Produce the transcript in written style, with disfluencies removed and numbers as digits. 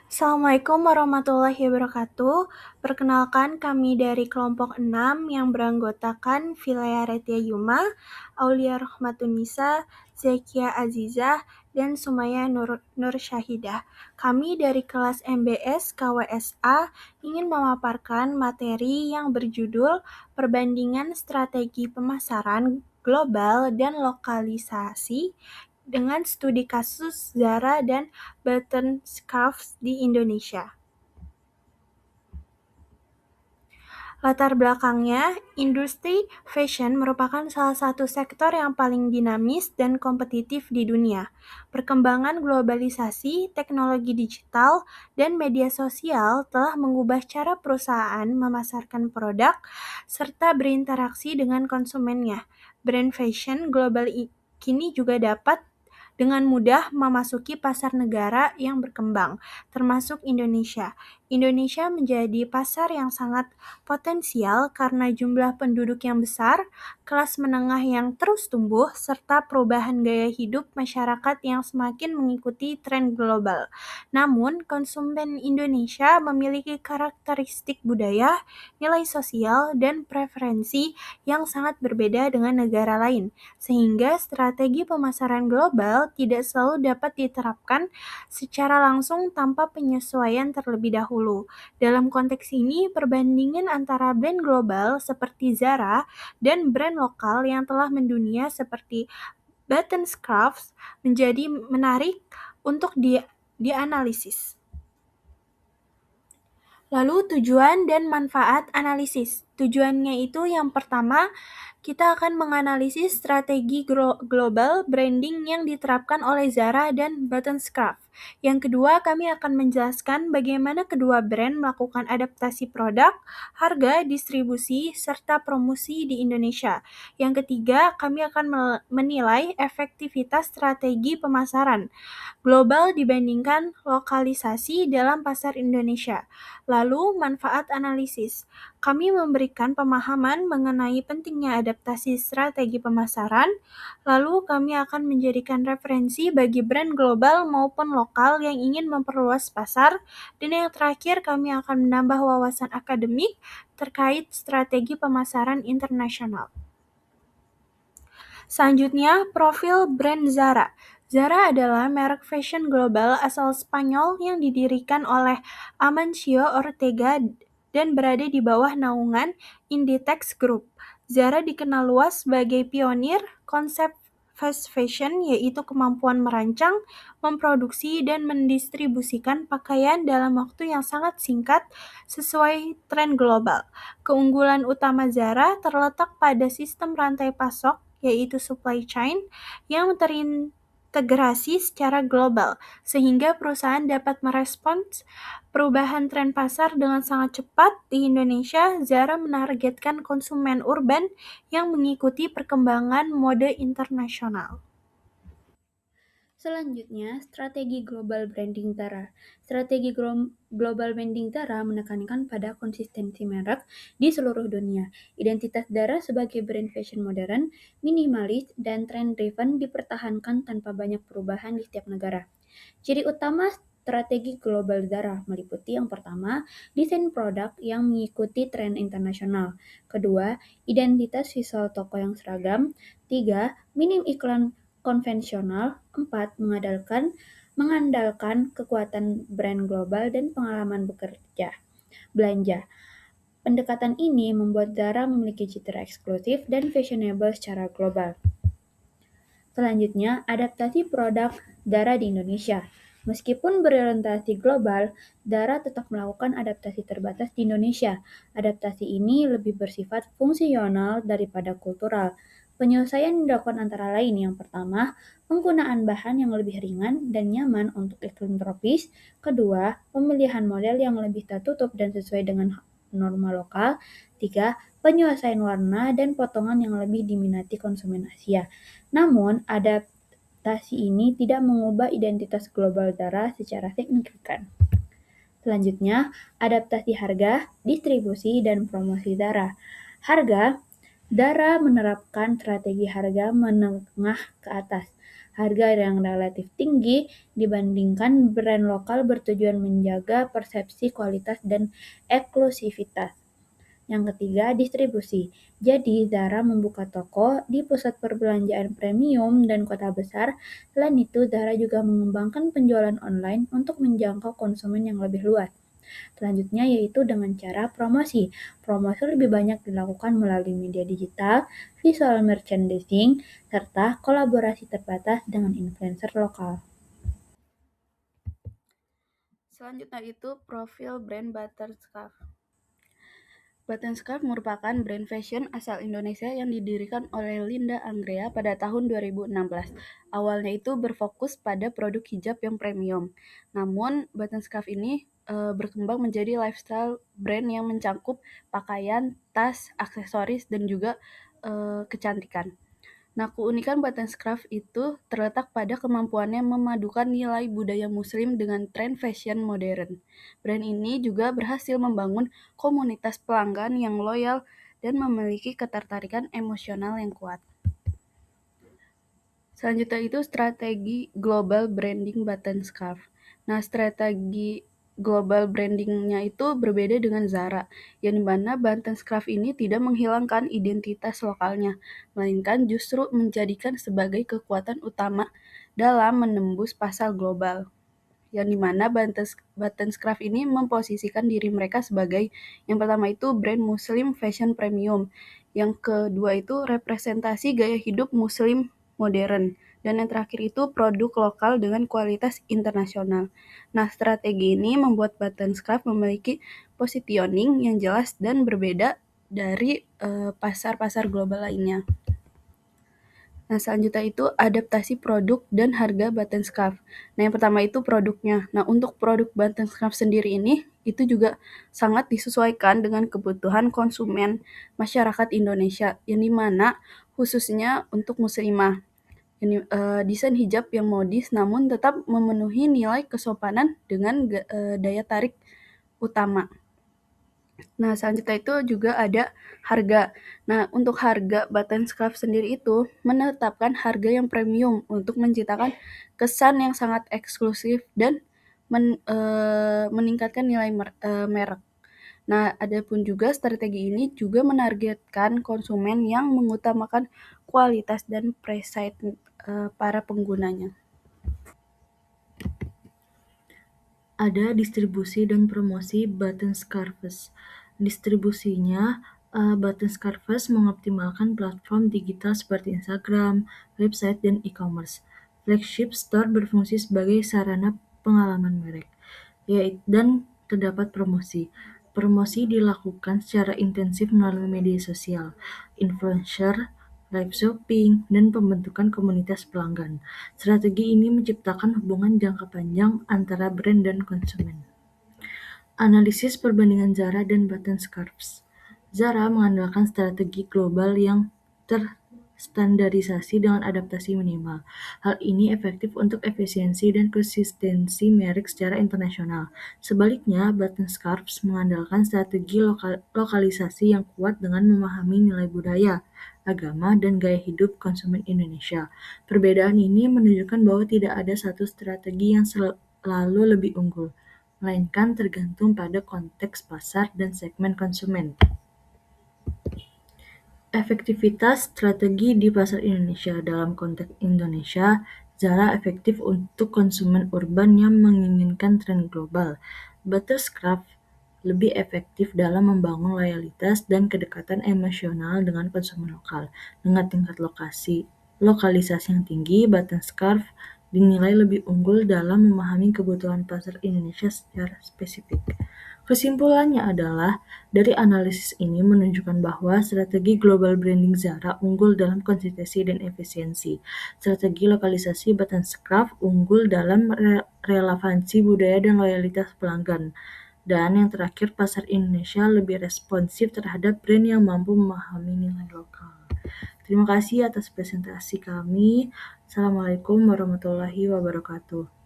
Assalamualaikum warahmatullahi wabarakatuh. Perkenalkan kami dari kelompok 6 yang beranggotakan Vilaya Retia Yuma, Aulia Rohmatunisa, Zekia Azizah, dan Sumaya Nur Syahidah. Kami dari kelas MBS KWSA ingin memaparkan materi yang berjudul Perbandingan Strategi Pemasaran Global dan Lokalisasi dengan studi kasus Zara dan Button Scarves di Indonesia. Latar belakangnya, industri fashion merupakan salah satu sektor yang paling dinamis dan kompetitif di dunia. Perkembangan globalisasi, teknologi digital, dan media sosial telah mengubah cara perusahaan memasarkan produk serta berinteraksi dengan konsumennya. Brand fashion global kini juga dapat dengan mudah memasuki pasar negara yang berkembang, termasuk Indonesia. Indonesia menjadi pasar yang sangat potensial karena jumlah penduduk yang besar, kelas menengah yang terus tumbuh, serta perubahan gaya hidup masyarakat yang semakin mengikuti tren global. Namun, konsumen Indonesia memiliki karakteristik budaya, nilai sosial, dan preferensi yang sangat berbeda dengan negara lain, sehingga strategi pemasaran global tidak selalu dapat diterapkan secara langsung tanpa penyesuaian terlebih dahulu. Dalam konteks ini, perbandingan antara brand global seperti Zara dan brand lokal yang telah mendunia seperti Button Scarves menjadi menarik untuk dianalisis. Lalu tujuan dan manfaat analisis. Tujuannya itu yang pertama, kita akan menganalisis strategi global branding yang diterapkan oleh Zara dan Button Scarf. Yang kedua, kami akan menjelaskan bagaimana kedua brand melakukan adaptasi produk, harga, distribusi, serta promosi di Indonesia. Yang ketiga, kami akan menilai efektivitas strategi pemasaran global dibandingkan lokalisasi dalam pasar Indonesia. Lalu, manfaat analisis. Kami memberikan pemahaman mengenai pentingnya adaptasi strategi pemasaran, lalu kami akan menjadikan referensi bagi brand global maupun lokal yang ingin memperluas pasar, dan yang terakhir kami akan menambah wawasan akademik terkait strategi pemasaran internasional. Selanjutnya, profil brand Zara. Zara adalah merek fashion global asal Spanyol yang didirikan oleh Amancio Ortega dan berada di bawah naungan Inditex Group. Zara dikenal luas sebagai pionir konsep fast fashion, yaitu kemampuan merancang, memproduksi, dan mendistribusikan pakaian dalam waktu yang sangat singkat sesuai tren global. Keunggulan utama Zara terletak pada sistem rantai pasok, yaitu supply chain, yang terintegrasi secara global, sehingga perusahaan dapat merespons perubahan tren pasar dengan sangat cepat. Di Indonesia, Zara menargetkan konsumen urban yang mengikuti perkembangan mode internasional. Selanjutnya, strategi global branding Zara. Strategi global branding Zara menekankan pada konsistensi merek di seluruh dunia. Identitas Zara sebagai brand fashion modern, minimalis, dan trend-driven dipertahankan tanpa banyak perubahan di setiap negara. Ciri utama strategi global Zara meliputi yang pertama, desain produk yang mengikuti tren internasional. Kedua, identitas visual toko yang seragam. Tiga, minim iklan konvensional. 4. Mengandalkan kekuatan brand global dan pengalaman belanja. Pendekatan ini membuat Zara memiliki citra eksklusif dan fashionable secara global. Selanjutnya, adaptasi produk Zara di Indonesia. Meskipun berorientasi global, Zara tetap melakukan adaptasi terbatas di Indonesia. Adaptasi ini lebih bersifat fungsional daripada kultural. Penyelesaian dilakukan antara lain yang pertama, penggunaan bahan yang lebih ringan dan nyaman untuk iklim tropis. Kedua, pemilihan model yang lebih tertutup dan sesuai dengan norma lokal. Tiga, penyelesaian warna dan potongan yang lebih diminati konsumen Asia. Namun, adaptasi ini tidak mengubah identitas global Zara secara signifikan. Selanjutnya, adaptasi harga, distribusi, dan promosi Zara. Zara menerapkan strategi harga menengah ke atas. harga yang relatif tinggi dibandingkan brand lokal bertujuan menjaga persepsi kualitas dan eksklusivitas. Yang ketiga, distribusi. Jadi, Zara membuka toko di pusat perbelanjaan premium dan kota besar. Selain itu, Zara juga mengembangkan penjualan online untuk menjangkau konsumen yang lebih luas. Selanjutnya yaitu dengan cara promosi. Promosi lebih banyak dilakukan melalui media digital, visual merchandising, serta kolaborasi terbatas dengan influencer lokal. Selanjutnya itu profil brand Butterscap. Butterscap merupakan brand fashion asal Indonesia yang didirikan oleh Linda Angrea pada tahun 2016. Awalnya itu berfokus pada produk hijab yang premium. Namun, Butterscap ini berkembang menjadi lifestyle brand yang mencakup pakaian, tas, aksesoris, dan juga kecantikan. Nah, keunikan Butterscraft itu terletak pada kemampuannya memadukan nilai budaya muslim dengan tren fashion modern. Brand ini juga berhasil membangun komunitas pelanggan yang loyal dan memiliki ketertarikan emosional yang kuat. Selanjutnya itu strategi global branding Butterscraft. Nah, strategi global brandingnya itu berbeda dengan Zara, yang dimana Butterscraft ini tidak menghilangkan identitas lokalnya, melainkan justru menjadikan sebagai kekuatan utama dalam menembus pasar global. Yang dimana Butterscraft ini memposisikan diri mereka sebagai yang pertama itu brand muslim fashion premium, yang kedua itu representasi gaya hidup muslim modern, dan yang terakhir itu produk lokal dengan kualitas internasional. Nah, strategi ini membuat Butterscraft memiliki positioning yang jelas dan berbeda dari pasar-pasar global lainnya. Nah, selanjutnya itu adaptasi produk dan harga Butterscraft. Nah, yang pertama itu produknya. Nah, untuk produk Butterscraft sendiri ini, itu juga sangat disesuaikan dengan kebutuhan konsumen masyarakat Indonesia, yang dimana khususnya untuk muslimah. Ini desain hijab yang modis namun tetap memenuhi nilai kesopanan dengan daya tarik utama. Nah, selanjutnya itu juga ada harga. Nah, untuk harga Butterscraft sendiri itu menetapkan harga yang premium untuk menciptakan kesan yang sangat eksklusif dan meningkatkan nilai merek. Nah, adapun juga strategi ini juga menargetkan konsumen yang mengutamakan kualitas dan preside para penggunanya. Ada distribusi dan promosi Butterscraft. Distribusinya, Butterscraft mengoptimalkan platform digital seperti Instagram, website, dan e-commerce. Flagship store berfungsi sebagai sarana pengalaman merek, dan terdapat promosi. Promosi dilakukan secara intensif melalui media sosial, influencer, live shopping, dan pembentukan komunitas pelanggan. Strategi ini menciptakan hubungan jangka panjang antara brand dan konsumen. Analisis perbandingan Zara dan Butterscraft. Zara mengandalkan strategi global yang terstandarisasi dengan adaptasi minimal. Hal ini efektif untuk efisiensi dan konsistensi merek secara internasional. Sebaliknya, Butterscraft mengandalkan strategi lokalisasi yang kuat dengan memahami nilai budaya, agama, dan gaya hidup konsumen Indonesia. Perbedaan ini menunjukkan bahwa tidak ada satu strategi yang selalu lebih unggul, melainkan tergantung pada konteks pasar dan segmen konsumen. Efektivitas strategi di pasar Indonesia. Dalam konteks Indonesia, Zara efektif untuk konsumen urban yang menginginkan tren global. Butterscraft lebih efektif dalam membangun loyalitas dan kedekatan emosional dengan konsumen lokal. Dengan tingkat lokalisasi yang tinggi, Butterscraft dinilai lebih unggul dalam memahami kebutuhan pasar Indonesia secara spesifik. Kesimpulannya adalah, dari analisis ini menunjukkan bahwa strategi global branding Zara unggul dalam konsistensi dan efisiensi. Strategi lokalisasi Butterscraft unggul dalam relevansi budaya dan loyalitas pelanggan. Dan yang terakhir, pasar Indonesia lebih responsif terhadap brand yang mampu memahami nilai lokal. Terima kasih atas presentasi kami. Assalamualaikum warahmatullahi wabarakatuh.